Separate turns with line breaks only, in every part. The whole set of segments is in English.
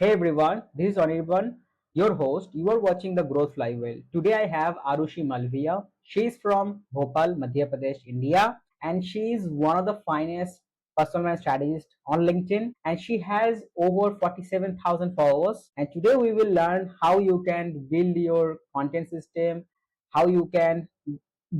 Hey everyone, this is Anirban, your host. You are watching the Growth Flywheel. Today I have Arushi Malviya. She is from Bhopal, Madhya Pradesh, India, and she is one of the finest personal strategists on LinkedIn. And she has over 47,000 followers. And today we will learn how you can build your content system, how you can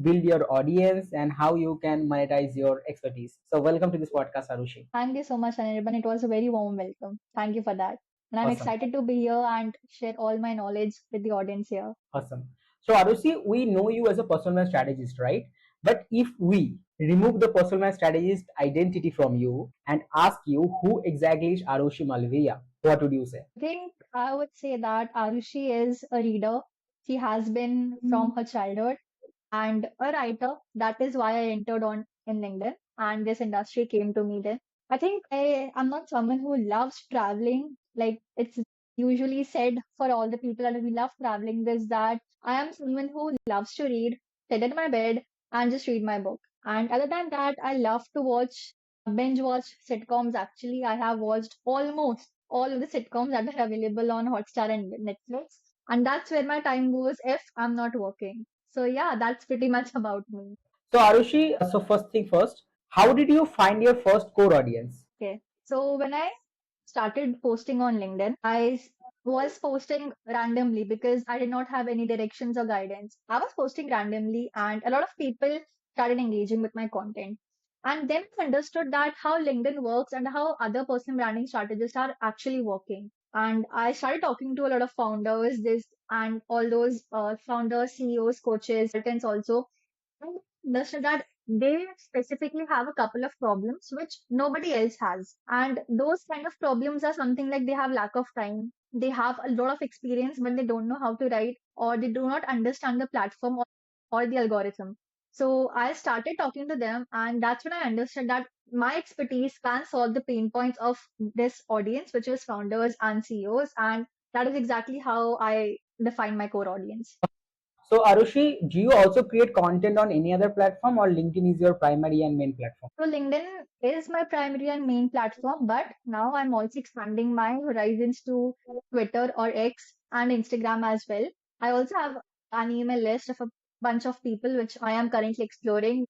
build your audience, and how you can monetize your expertise. So welcome to this podcast, Arushi.
Thank you so much, Anirban. It was a very warm welcome. Thank you for that. And I'm
Awesome.
excited to be here and share all my knowledge with the audience here.
Awesome. So, Arushi, we know you as a personal strategist, right? But if we remove the personal strategist identity from you and ask you who exactly is Arushi Malviya, what would you say?
I think I would say that Arushi is a reader. She has been from her childhood and a writer. That is why I entered on in LinkedIn and this industry came to me then. I think I'm not someone who loves traveling. Like it's usually said for all the people that we love traveling is that I am someone who loves to read, sit in my bed and just read my book. And other than that, I love to binge watch sitcoms. Actually, I have watched almost all of the sitcoms that are available on Hotstar and Netflix. And that's where my time goes if I'm not working. So yeah, that's pretty much about me.
So, Arushi, so first thing first, how did you find your first core audience?
Okay. So when I started posting on LinkedIn, was posting randomly because I did not have any directions or guidance. I was posting randomly and a lot of people started engaging with my content. And then I understood that how LinkedIn works and how other personal branding strategies are actually working. And I started talking to a lot of founders, this and all those founders, CEOs, coaches, consultants also. And understood that they specifically have a couple of problems which nobody else has. And those kind of problems are something like they have lack of time. They have a lot of experience, but they don't know how to write or they do not understand the platform or the algorithm. So I started talking to them and that's when I understood that my expertise can solve the pain points of this audience, which is founders and CEOs. And that is exactly how I define my core audience.
So, Arushi, do you also create content on any other platform or LinkedIn is your primary and main platform?
So LinkedIn is my primary and main platform, but now I'm also expanding my horizons to Twitter or X and Instagram as well. I also have an email list of a bunch of people which I am currently exploring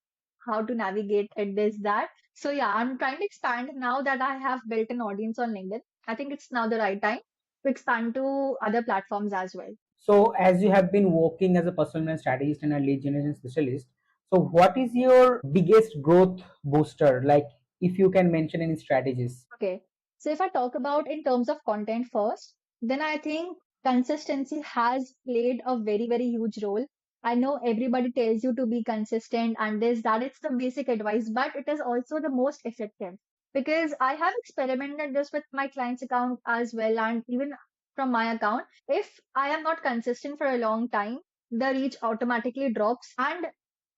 how to navigate it, this, that. So yeah, I'm trying to expand now that I have built an audience on LinkedIn. I think it's now the right time to expand to other platforms as well.
So, as you have been working as a personal brand strategist and a lead generation specialist, so what is your biggest growth booster? Like, if you can mention any strategies.
Okay. So if I talk about in terms of content first, then I think consistency has played a very, very huge role. I know everybody tells you to be consistent and this, that it's the basic advice, but it is also the most effective because I have experimented this with my client's account as well. And even from my account, if I am not consistent for a long time, the reach automatically drops and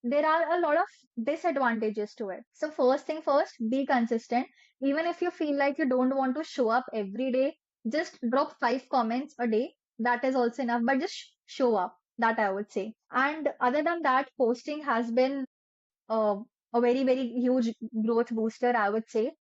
there are a lot of disadvantages to it. So first thing first, be consistent even if you feel like you don't want to show up every day, just drop 5 comments a day. That is also enough, but just show up. That I would say. And other than that, posting has been uh, a very, very huge growth booster, I would say.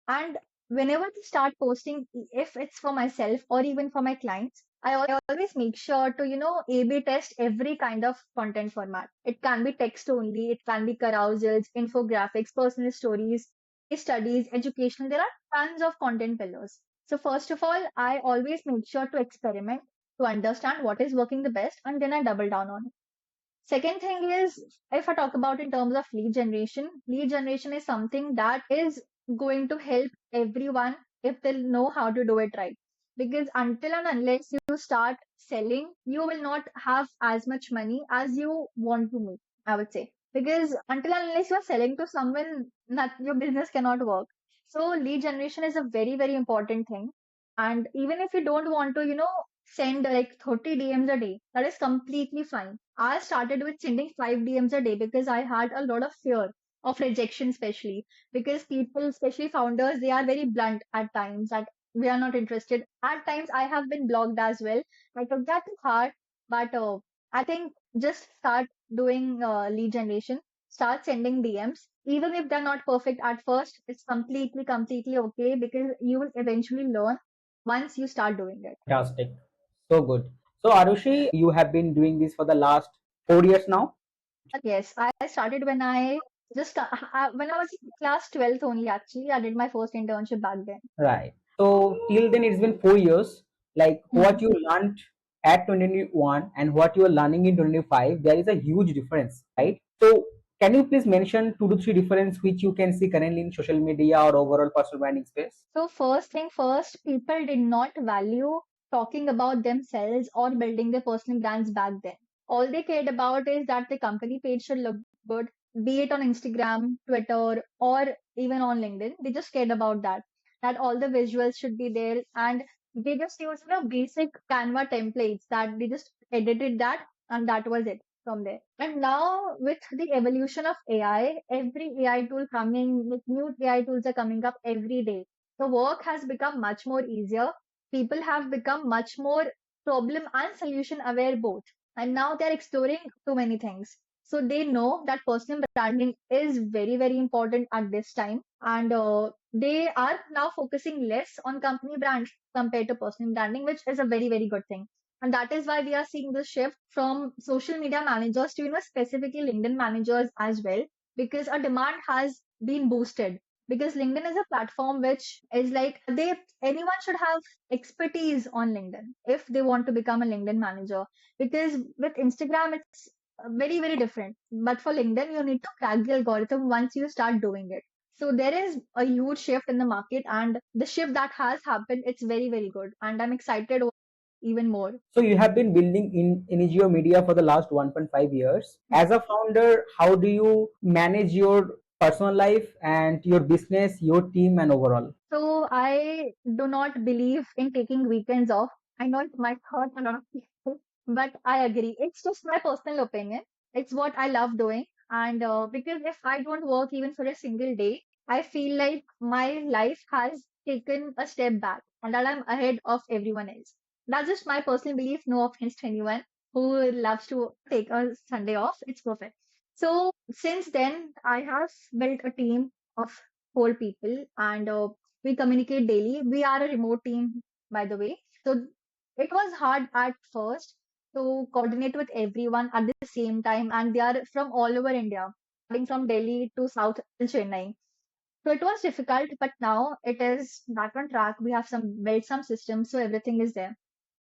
And whenever I start posting, if it's for myself or even for my clients, I always make sure to, A/B test every kind of content format. It can be text only, it can be carousels, infographics, personal stories, case studies, educational. There are tons of content pillars. So first of all, I always make sure to experiment to understand what is working the best and then I double down on it. Second thing is, if I talk about in terms of lead generation is something that is going to help everyone if they know how to do it right. Because until and unless you start selling, you will not have as much money as you want to make, I would say. Because until and unless you are selling to someone, your business cannot work. So lead generation is a very, very important thing. And even if you don't want to, send like 30 DMs a day, that is completely fine. I started with sending 5 DMs a day because I had a lot of fear of rejection, especially because people, especially founders, they are very blunt at times that we are not interested. At times, I have been blocked as well. I took that to heart, but I think just start doing lead generation, start sending DMs. Even if they're not perfect at first, it's completely, completely okay because you will eventually learn once you start doing it.
Fantastic. So good. So Arushi, you have been doing this for the last 4 years now?
Yes, I started when I was in class 12th only actually. I did my first internship back then.
Right. So till then it's been 4 years. Like what
Hmm.
you learned at 2021 and what you are learning in 2025, there is a huge difference, right? So can you please mention two to three difference which you can see currently in social media or overall personal branding space?
So first thing first, people did not value talking about themselves or building their personal brands back then. All they cared about is that the company page should look good, be it on Instagram, Twitter, or even on LinkedIn. They just cared about that. That all the visuals should be there, and they just used basic Canva templates that they just edited that, and that was it from there. And now with the evolution of AI, every AI tool coming, with new AI tools are coming up every day. The work has become much more easier. People have become much more problem and solution aware both. And now they're exploring too many things. So they know that personal branding is very, very important at this time. And they are now focusing less on company brands compared to personal branding, which is a very, very good thing. And that is why we are seeing the shift from social media managers to, specifically LinkedIn managers as well, because a demand has been boosted, because LinkedIn is a platform which is like anyone should have expertise on LinkedIn if they want to become a LinkedIn manager. Because with Instagram, it's very, very different. But for LinkedIn, you need to crack the algorithm once you start doing it. So there is a huge shift in the market, and the shift that has happened, it's very, very good. And I'm excited even more.
So you have been building in Inigio Media for the last 1.5 years. As a founder, how do you manage your personal life and your business, your team, and overall?
So I do not believe in taking weekends off. I know it might hurt a lot of people, but I agree. It's just my personal opinion. It's what I love doing. And because if I don't work even for a single day, I feel like my life has taken a step back and that I'm ahead of everyone else. That's just my personal belief. No offense to anyone who loves to take a Sunday off. It's perfect. So since then, I have built a team of 4 people, and we communicate daily. We are a remote team, by the way. So it was hard at first to coordinate with everyone at the same time, and they are from all over India, starting from Delhi to South Chennai. So it was difficult, but now it is back on track. We have some built some systems, so everything is there.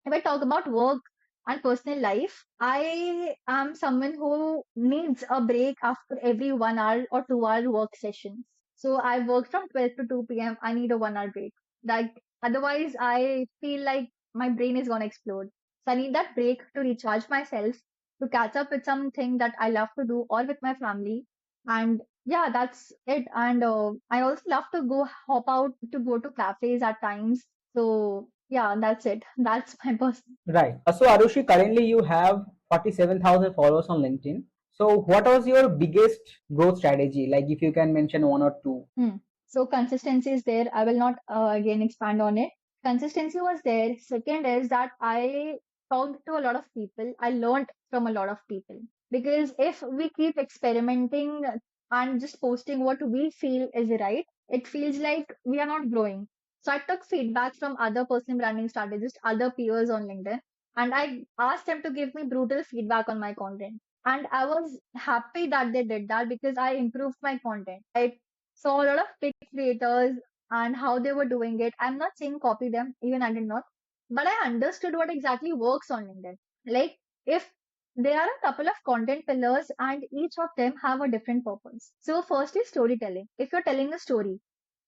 If I talk about work and personal life, I am someone who needs a break after every 1 hour or 2 hour work session. So I work from 12 to 2 p.m. I need a 1 hour break. Like otherwise I feel like my brain is gonna explode. So I need that break to recharge myself, to catch up with something that I love to do or with my family. And yeah, that's it. And I also love to go hop out to go to cafes at times. So yeah, that's it. That's my person.
Right. So Arushi, currently you have 47,000 followers on LinkedIn. So what was your biggest growth strategy? Like if you can mention one or two.
Hmm. So consistency is there. I will not again expand on it. Consistency was there. Second is that I talked to a lot of people. I learned from a lot of people. Because if we keep experimenting and just posting what we feel is right, it feels like we are not growing. So I took feedback from other personal branding strategists, other peers on LinkedIn, and I asked them to give me brutal feedback on my content. And I was happy that they did that because I improved my content. I saw a lot of big creators and how they were doing it. I'm not saying copy them, even I did not, but I understood what exactly works on LinkedIn. Like if there are a couple of content pillars and each of them have a different purpose. So first is storytelling. If you're telling a story,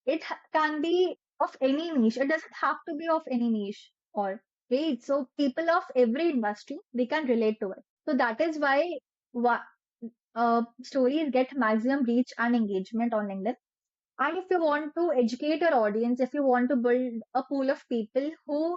it can be of any niche. It doesn't have to be of any niche or right. So people of every industry they can relate to it. So that is why stories get maximum reach and engagement on LinkedIn. And if you want to educate your audience, if you want to build a pool of people who,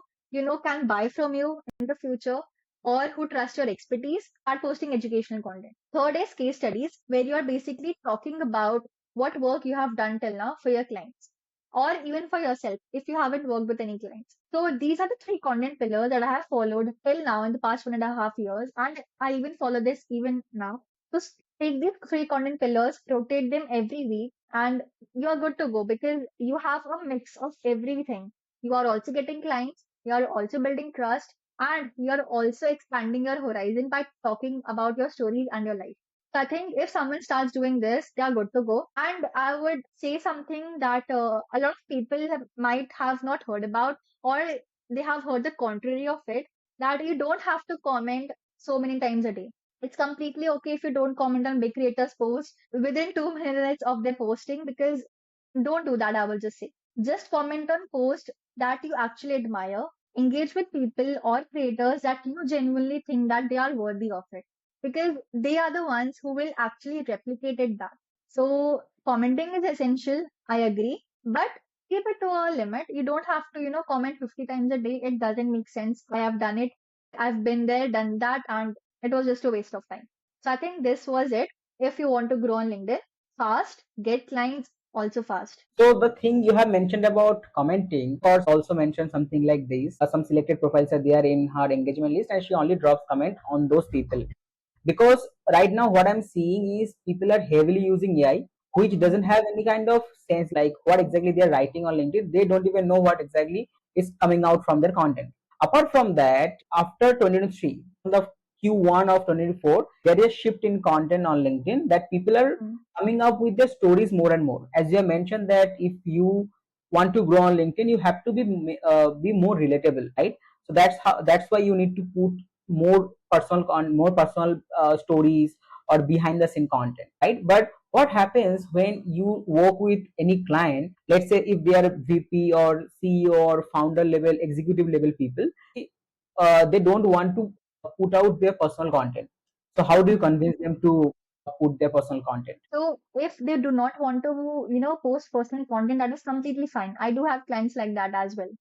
can buy from you in the future or who trust your expertise, start posting educational content. Third is case studies, where you are basically talking about what work you have done till now for your clients or even for yourself if you haven't worked with any clients. So these are the three content pillars that I have followed till now in the past 1.5 years, and I even follow this even now. So take these three content pillars, rotate them every week, and you're good to go because you have a mix of everything. You are also getting clients, you are also building trust, and you are also expanding your horizon by talking about your stories and your life. So I think if someone starts doing this, they are good to go. And I would say something that a lot of people might have not heard about, or they have heard the contrary of it, that you don't have to comment so many times a day. It's completely okay if you don't comment on big creators' posts within 2 minutes of their posting, because don't do that, I will just say. Just comment on posts that you actually admire. Engage with people or creators that you genuinely think that they are worthy of it, because they are the ones who will actually replicate it back. So commenting is essential, I agree, but keep it to a limit. You don't have to, comment 50 times a day. It doesn't make sense. I have done it. I've been there, done that, and it was just a waste of time. So I think this was it. If you want to grow on LinkedIn, fast, get clients also fast.
So the thing you have mentioned about commenting, of course, also mentioned something like this. Some selected profiles are there in her engagement list, and she only drops comment on those people. Because right now what I'm seeing is people are heavily using AI, which
Mm.
doesn't have any kind of sense like what exactly they're writing on LinkedIn. They don't even know what exactly is coming out from their content. Apart from that, after 2023, from the Q1 of 2024, there is a shift in content on LinkedIn that people are
Mm.
coming up with their stories more and more. As you have mentioned that if you want to grow on LinkedIn, you have to be more relatable, right? So that's why you need to put more personal stories or behind the scene content, right? But what happens when you work with any client, let's say if they are VP or CEO or founder level, executive level people, they don't want to put out their personal content. So how do you
Mm.
convince them to put their personal content?
So if they do not want to, post personal content, that is completely fine. I do have clients like that as well.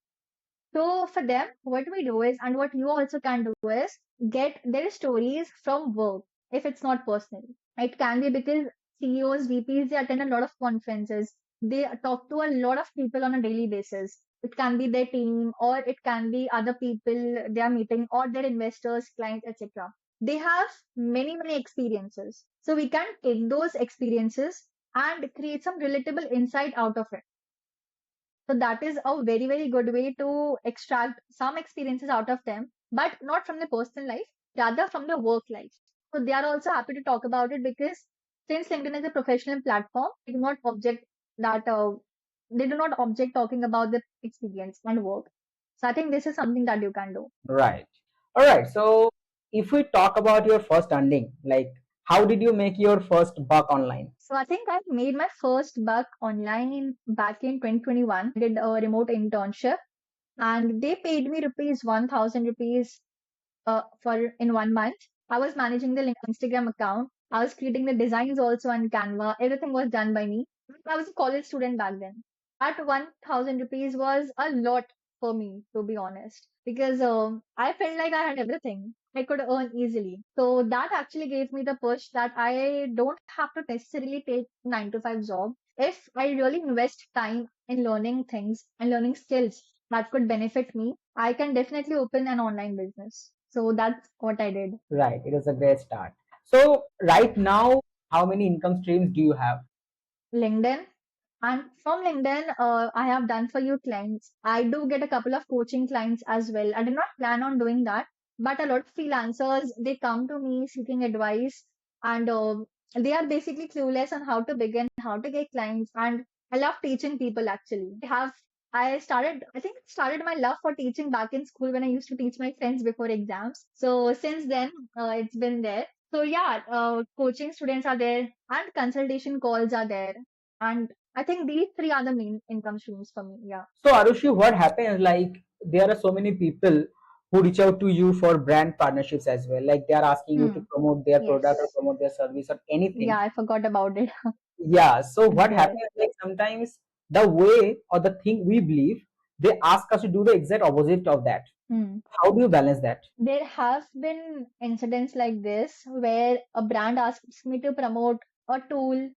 So for them, what we do is, and what you also can do is, get their stories from work if it's not personal. It can be because CEOs, VPs, they attend a lot of conferences. They talk to a lot of people on a daily basis. It can be their team, or it can be other people they are meeting, or their investors, clients, etc. They have many, many experiences. So we can take those experiences and create some relatable insight out of it. So that is a very, very good way to extract some experiences out of them, but not from the personal life, rather from the work life. So they are also happy to talk about it, because since LinkedIn is a professional platform, that they do not object talking about the experience and work. So I think this is something that you can do.
Right. All right. So if we talk about your first earning, like how did you make your first buck online?
So I think I made my first buck online back in 2021. Did a remote internship, and they paid me rupees 1000 rupees for in 1 month. I was managing the Instagram account. I was creating the designs also on Canva. Everything was done by me. I was a college student back then. At 1000 rupees was a lot for me, to be honest, because I felt like I had everything I could earn easily. So that actually gave me the push that I don't have to necessarily take 9 to 5 job. If I really invest time in learning things and learning skills that could benefit me, I can definitely open an online business. So that's what I did.
Right. It was a great start. So right now, how many income streams do you have?
LinkedIn. And from LinkedIn, I have done for you clients. I do get a couple of coaching clients as well. I did not plan on doing that, but a lot of freelancers, they come to me seeking advice, and they are basically clueless on how to begin, how to get clients. And I love teaching people actually. I think it started my love for teaching back in school when I used to teach my friends before exams. So since then, it's been there. So yeah, coaching students are there, and consultation calls are there. And I think these three are the main income streams for me. Yeah.
So Arushi, what happens? Like there are so many people who reach out to you for brand partnerships as well. Like they are asking you to
Hmm.
promote their product or
Yes.
promote their service or
Yeah,
anything.
I forgot about it.
Yeah. So
It's
what
there.
happens? Like sometimes the way or the thing we believe, they ask us to do the exact opposite of that.
Hmm.
How do you balance that?
There have been incidents like this where a brand asks me to promote a tool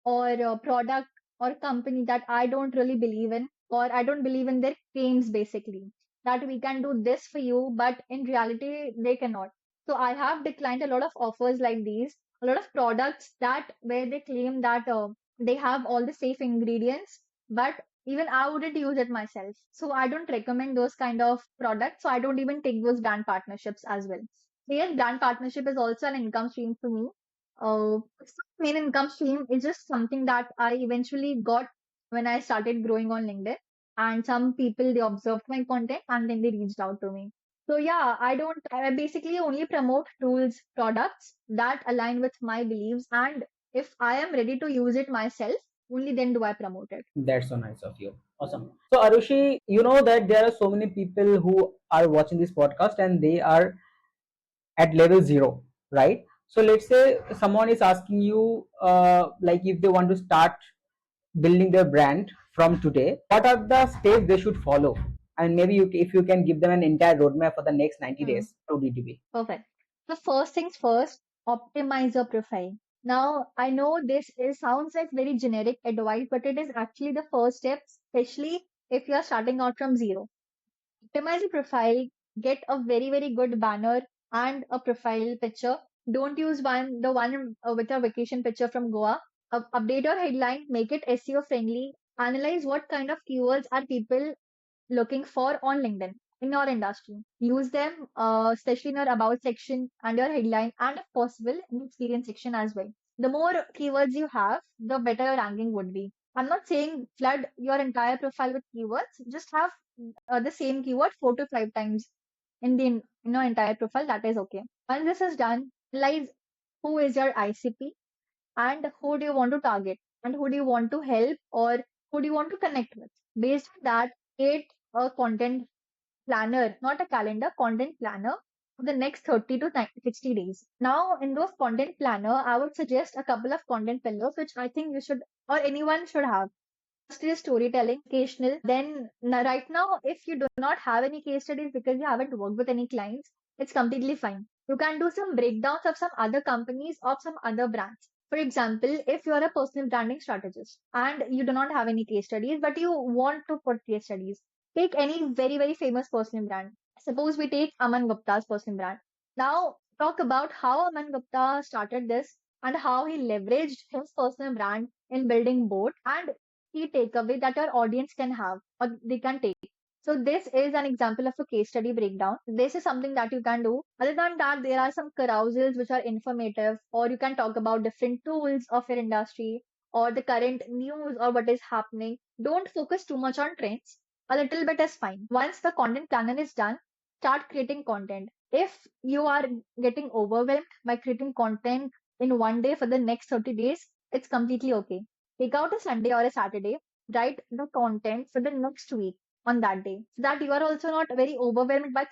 or a product or company that I don't really believe in, or I don't believe in their claims basically. That we can do this for you, but in reality, they cannot. So I have declined a lot of offers like these, a lot of products that where they claim that they have all the safe ingredients, but even I wouldn't use it myself. So I don't recommend those kind of products. So I don't even take those brand partnerships as well. So yes, brand partnership is also an income stream for me. It's not main income stream. It's just something that I eventually got when I started growing on LinkedIn. And some people, they observed my content and then they reached out to me. So yeah, I basically only promote tools, products that align with my beliefs. And if I am ready to use it myself, only then do I promote it.
That's so nice of you. Awesome. So Arushi, you know that there are so many people who are watching this podcast and they are at level zero, right? So let's say someone is asking you, like if they want to start building their brand from today, what are the steps they should follow? And maybe if you can give them an entire roadmap for the next 90
Hmm.
days, how would it be?
Perfect. The first things first, optimize your profile. Now, I know sounds like very generic advice, but it is actually the first step, especially if you are starting out from zero. Optimize your profile, get a very, very good banner and a profile picture. Don't use the one with a vacation picture from Goa. Update your headline, make it SEO friendly. Analyze what kind of keywords are people looking for on LinkedIn in your industry. Use them, especially in your about section and your headline, and if possible, in the experience section as well. The more keywords you have, the better your ranking would be. I'm not saying flood your entire profile with keywords. Just have the same keyword 4 to 5 times in your entire profile. That is okay. Once this is done, analyze who is your ICP and who do you want to target and who do you want to help or who do you want to connect with. Based on that, create a content planner, not a calendar, content planner for the next 30 to 60 days. Now, in those content planner, I would suggest a couple of content pillars, which I think you should or anyone should have. First is storytelling, occasional. Then right now, if you do not have any case studies because you haven't worked with any clients, it's completely fine. You can do some breakdowns of some other companies or some other brands. For example, if you are a personal branding strategist and you do not have any case studies, but you want to put case studies, take any very, very famous personal brand. Suppose we take Aman Gupta's personal brand. Now, talk about how Aman Gupta started this and how he leveraged his personal brand in building boat and key takeaway that your audience can have or they can take. So this is an example of a case study breakdown. This is something that you can do. Other than that, there are some carousels which are informative, or you can talk about different tools of your industry or the current news or what is happening. Don't focus too much on trends. A little bit is fine. Once the content planner is done, start creating content. If you are getting overwhelmed by creating content in one day for the next 30 days, it's completely okay. Take out a Sunday or a Saturday, write the content for the next week on that day, so that you are also not very overwhelmed by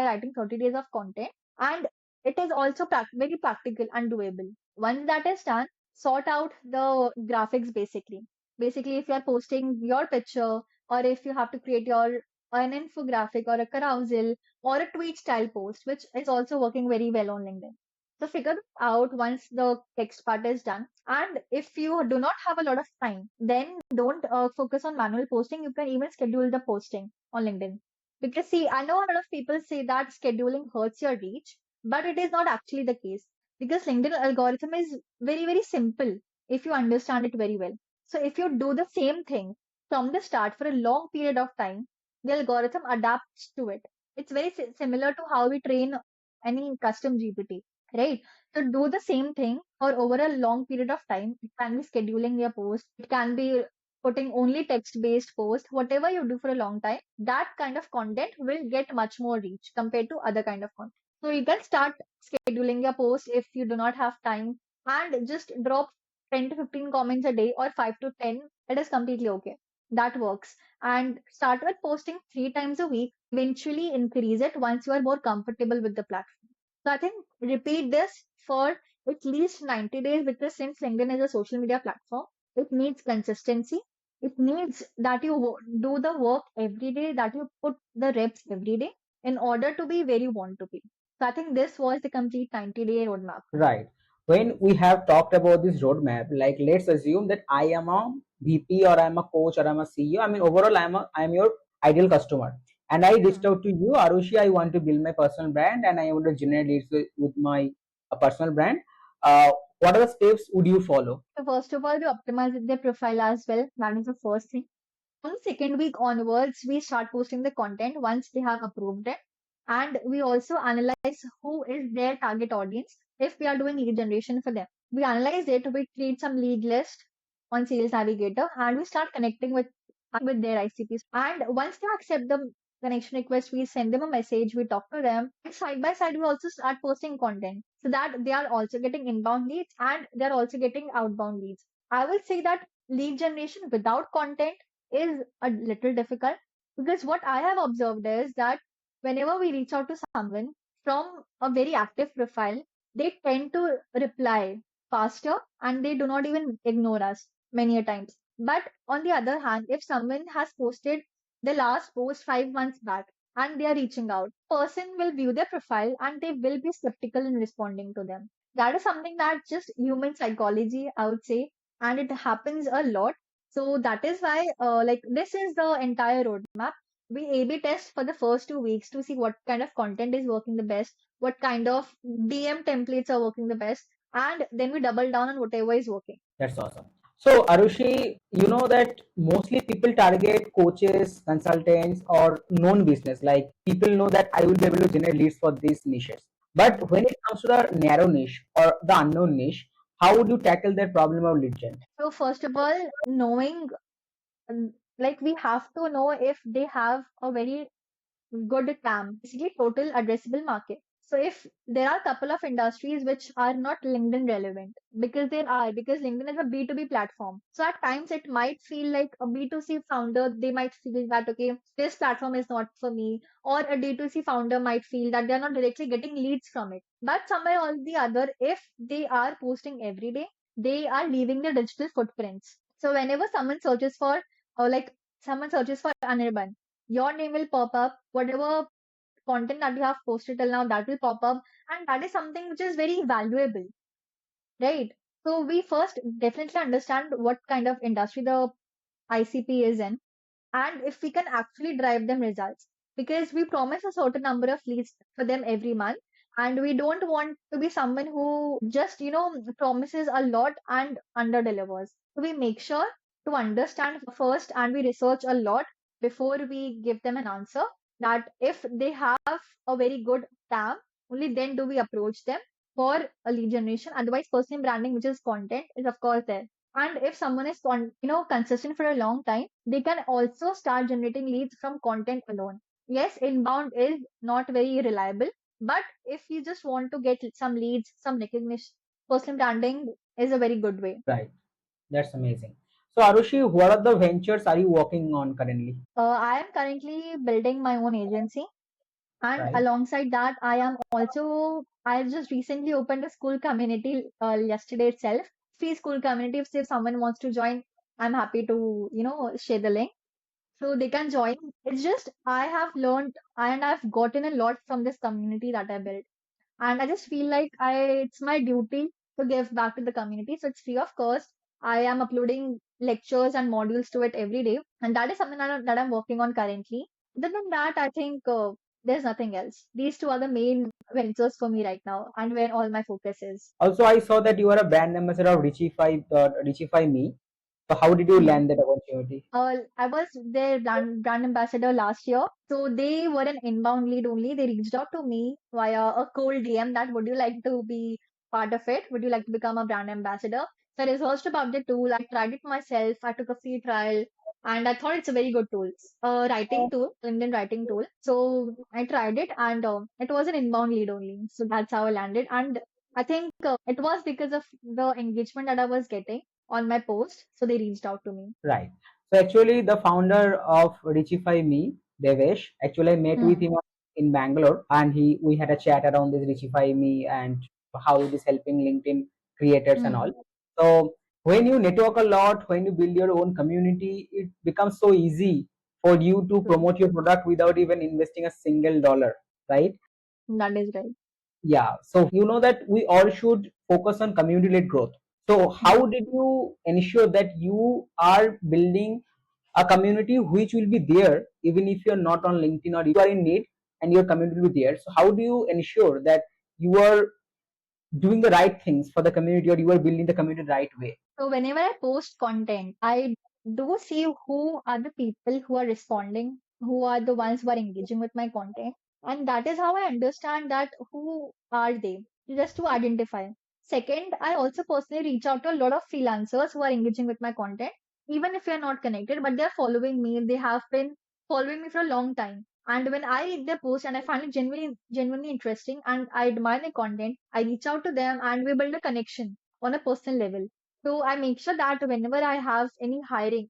writing 30 days of content, and it is also very practical and doable. Once that is done, sort out the graphics basically. Basically, if you are posting your picture or if you have to create your an infographic or a carousel or a tweet style post, which is also working very well on LinkedIn. So figure this out once the text part is done. And if you do not have a lot of time, then don't focus on manual posting. You can even schedule the posting on LinkedIn. Because see, I know a lot of people say that scheduling hurts your reach, but it is not actually the case. Because LinkedIn algorithm is very, very simple if you understand it very well. So if you do the same thing from the start for a long period of time, the algorithm adapts to it. It's very similar to how we train any custom GPT, right? So do the same thing or over a long period of time. It can be scheduling your post. It can be putting only text based post. Whatever you do for a long time, that kind of content will get much more reach compared to other kind of content. So you can start scheduling your post if you do not have time and just drop 10 to 15 comments a day or 5 to 10. It is completely okay. That works. And start with posting 3 times a week. Eventually increase it once you are more comfortable with the platform. So I think repeat this for at least 90 days because since LinkedIn is a social media platform, it needs consistency. It needs that you do the work every day, that you put the reps every day in order to be where you want to be. So I think this was the complete 90-day roadmap.
Right. When we have talked about this roadmap, like let's assume that I am a VP or I'm a coach or I'm a CEO. I mean, overall, I'm your ideal customer, and I reached
Hmm.
out to you, Arushi. I want to build my personal brand, and I want to generate leads with my personal brand. What are the steps would you follow?
So first of all, we optimize their profile as well. That is the first thing. From the second week onwards, we start posting the content once they have approved it. And we also analyze who is their target audience if we are doing lead generation for them. We analyze it, we create some lead list on Sales Navigator, and we start connecting with their ICPs. And once they accept the connection request, we send them a message, we talk to them. And side by side, we also start posting content so that they are also getting inbound leads and they're also getting outbound leads. I will say that lead generation without content is a little difficult because what I have observed is that whenever we reach out to someone from a very active profile, they tend to reply faster and they do not even ignore us many a times. But on the other hand, if someone has posted the last post 5 months back and they are reaching out, person will view their profile and they will be skeptical in responding to them. That is something that's just human psychology, I would say, and it happens a lot. So that is why, like, this is the entire roadmap. We A/B test for the first 2 weeks to see what kind of content is working the best, what kind of DM templates are working the best, and then we double down on whatever is working.
That's awesome. So, Arushi, you know that mostly people target coaches, consultants, or known business. Like people know that I will be able to generate leads for these niches. But when it comes to the narrow niche or the unknown niche, how would you tackle that problem of lead gen?
So first of all, knowing, like, we have to know if they have a very good TAM, basically total addressable market. So if there are a couple of industries which are not LinkedIn relevant, because LinkedIn is a B2B platform. So at times it might feel like a B2C founder, they might feel that, okay, this platform is not for me, or a D2C founder might feel that they're not directly getting leads from it. But somewhere or the other, if they are posting every day, they are leaving their digital footprints. So whenever someone searches for, or like someone searches for Anirban, your name will pop up, whatever content that you have posted till now, that will pop up, and that is something which is very valuable, right? So we first definitely understand what kind of industry the ICP is in, and if we can actually drive them results, because we promise a certain number of leads for them every month, and we don't want to be someone who just promises a lot and under delivers. So we make sure to understand first and we research a lot before we give them an answer, that if they have a very good TAM, only then do we approach them for a lead generation. Otherwise, personal branding, which is content, is of course there. And if someone is consistent for a long time, they can also start generating leads from content alone. Yes, inbound is not very reliable, but if you just want to get some leads, some recognition, personal branding is a very good way.
Right. That's amazing. So, Arushi, what are the ventures are you working on currently?
I am currently building my own agency, and
Right.
alongside that, I just recently opened a school community yesterday itself, free school community. If someone wants to join, I'm happy to share the link so they can join. It's just I have learned and I've gotten a lot from this community that I built. And I just feel like it's my duty to give back to the community. So it's free of cost. I am uploading lectures and modules to it every day. And that is something that I'm working on currently. Other than that, I think there's nothing else. These two are the main ventures for me right now and where all my focus is.
Also, I saw that you are a brand ambassador of Richify Me. So, how did you land that opportunity?
I was their brand ambassador last year. So they were an inbound lead only. They reached out to me via a cold DM that would you like to be part of it? Would you like to become a brand ambassador? So I researched about the tool. I tried it myself. I took a free trial and I thought it's a very good tool. Writing tool, LinkedIn writing tool. So I tried it and it was an inbound lead only. So that's how I landed. And I think it was because of the engagement that I was getting on my post. So they reached out to me.
Right. So actually, the founder of Richify Me, Devesh, actually I met with
Hmm.
him in Bangalore, and he we had a chat around this Richify Me and how it is helping LinkedIn creators and all.
Hmm.
So when you network a lot, when you build your own community, it becomes so easy for you to
True.
promote your product without even investing a single dollar, right?
That is right.
Yeah. So you know that we all should focus on community-led growth. So how
Hmm.
did you ensure that you are building a community which will be there even if you're not on LinkedIn or you are in need and your community will be there? So how do you ensure that you are doing the right things for the community or you are building the community the right way?
So whenever I post content, I do see who are the people who are responding, who are the ones who are engaging with my content. And that is how I understand that who are they, just to identify. Second, I also personally reach out to a lot of freelancers who are engaging with my content, even if we are not connected, but they're following me. They have been following me for a long time. And when I read their post and I find it genuinely interesting and I admire their content, I reach out to them and we build a connection on a personal level. So I make sure that whenever I have any hiring,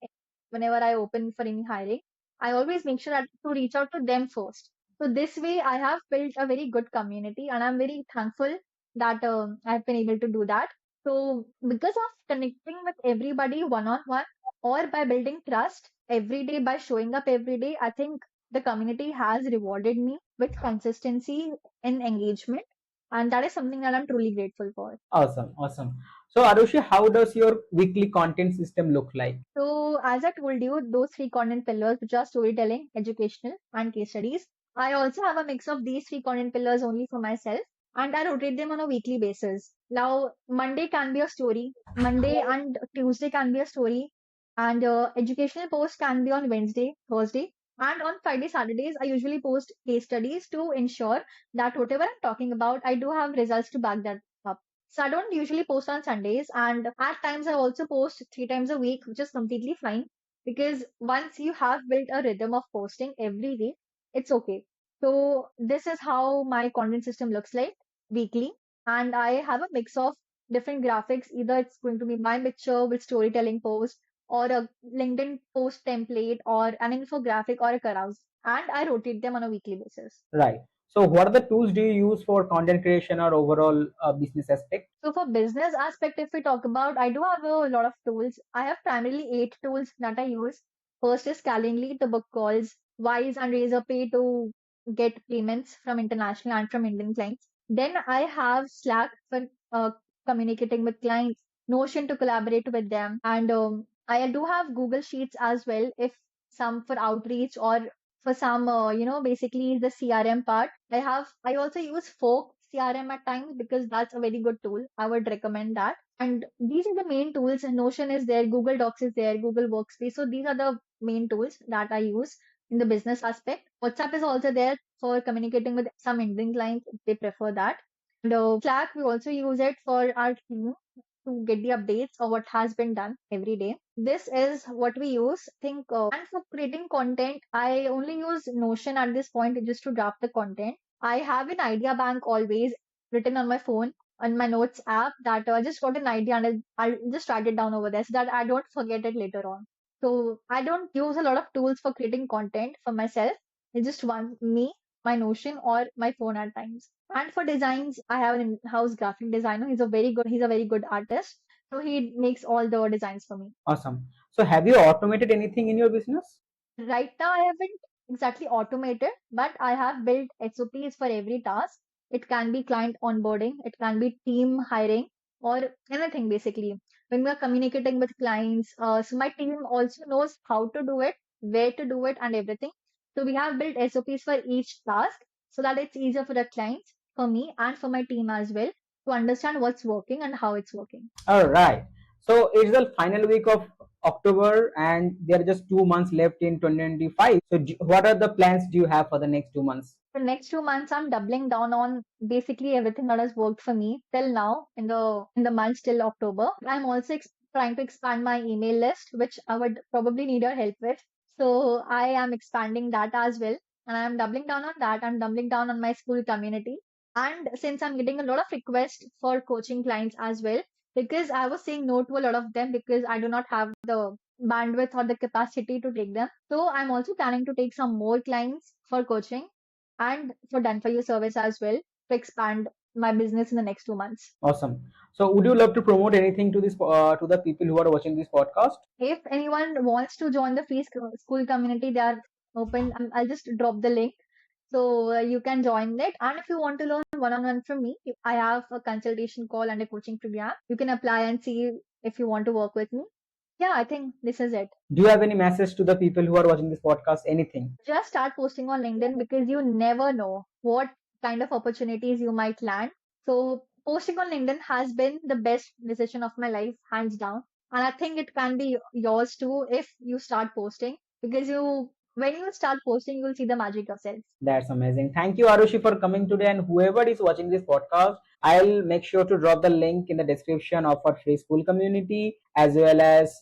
whenever I open for any hiring, I always make sure that to reach out to them first. So this way, I have built a very good community, and I'm very thankful that I've been able to do that. So because of connecting with everybody one on one, or by building trust every day by showing up every day, I think the community has rewarded me with consistency and engagement, and that is something that I'm truly grateful for.
Awesome, awesome. So Arushi, how does your weekly content system look like?
So, as I told you, those three content pillars, which are storytelling, educational, and case studies, I also have a mix of these three content pillars only for myself, and I rotate them on a weekly basis. Now, Monday can be a story, Monday and Tuesday can be a story, and educational post can be on Wednesday, Thursday, and on Friday, Saturdays, I usually post case studies to ensure that whatever I'm talking about, I do have results to back that up. So I don't usually post on Sundays, and at times I also post 3 times a week, which is completely fine because once you have built a rhythm of posting every week, it's okay. So this is how my content system looks like weekly, and I have a mix of different graphics. Either it's going to be my picture with storytelling post, or a LinkedIn post template, or an infographic, or a carousel, and I rotate them on a weekly basis.
Right. So what are the tools do you use for content creation or overall business aspect?
So for business aspect, if we talk about, I do have a lot of tools. I have primarily 8 tools that I use. First is Calendly, the book calls, Wise and Razorpay to get payments from international and from Indian clients. Then I have Slack for communicating with clients, Notion to collaborate with them, and I do have Google Sheets as well. If some for outreach or for some, basically the CRM part. I also use Folk CRM at times because that's a very good tool. I would recommend that. And these are the main tools. Notion is there, Google Docs is there, Google Workspace. So these are the main tools that I use in the business aspect. WhatsApp is also there for communicating with some Indian clients if they prefer that. And Slack, we also use it for our team to get the updates of what has been done every day. This is what we use. Think, and for creating content, I only use Notion at this point just to draft the content. I have an idea bank always written on my phone on my notes app that I just got an idea and I'll just write it down over there so that I don't forget it later on. So I don't use a lot of tools for creating content for myself. It's just one me, my Notion or my phone at times. And for designs, I have an in-house graphic designer. He's a very good artist. So he makes all the designs for me.
Awesome. So have you automated anything in your business?
Right now, I haven't exactly automated, but I have built SOPs for every task. It can be client onboarding, it can be team hiring, or anything basically. When we are communicating with clients, so my team also knows how to do it, where to do it, and everything. So we have built SOPs for each task so that it's easier for the clients, for me, and for my team as well to understand what's working and how it's working.
All right. So it's the final week of October, and there are just 2 months left in 2025. So what are the plans do you have for the next 2 months?
The next 2 months, I'm doubling down on basically everything that has worked for me till now in the months till October. I'm also trying to expand my email list, which I would probably need your help with. So I am expanding that as well, and I'm doubling down on that. I'm doubling down on my school community, and since I'm getting a lot of requests for coaching clients as well, because I was saying no to a lot of them because I do not have the bandwidth or the capacity to take them. So I'm also planning to take some more clients for coaching and for done for you service as well to expand my business in the next 2 months.
Awesome. So would you love to promote anything to this to the people who are watching this podcast?
If anyone wants to join the free school community, they are open. I'll just drop the link so you can join it. And if you want to learn one on one from me, I have a consultation call and a coaching program. You can apply and see if you want to work with me. Yeah, I think this is it.
Do you have any message to the people who are watching this podcast? Anything?
Just start posting on LinkedIn because you never know what kind of opportunities you might land. So posting on LinkedIn has been the best decision of my life, hands down. And I think it can be yours too if you start posting, because when you start posting, you'll see the magic yourself.
That's amazing. Thank you, Arushi, for coming today. And whoever is watching this podcast, I'll make sure to drop the link in the description of our free school community as well as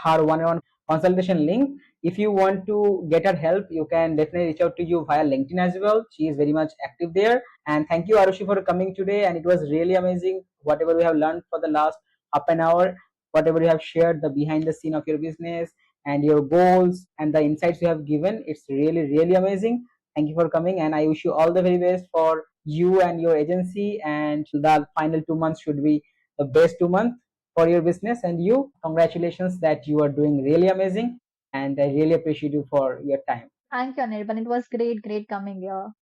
her one-on-one consultation link. If you want to get her help, you can definitely reach out to you via LinkedIn as well. She is very much active there. And thank you, Arushi, for coming today. And it was really amazing whatever we have learned for the last half an hour, whatever you have shared, the behind the scene of your business and your goals and the insights you have given. It's really, really amazing. Thank you for coming, and I wish you all the very best for you and your agency. And the final 2 months should be the best 2 months for your business and you. Congratulations that you are doing really amazing, and I really appreciate you for your time.
Thank you, Anirban. It was great, great coming here.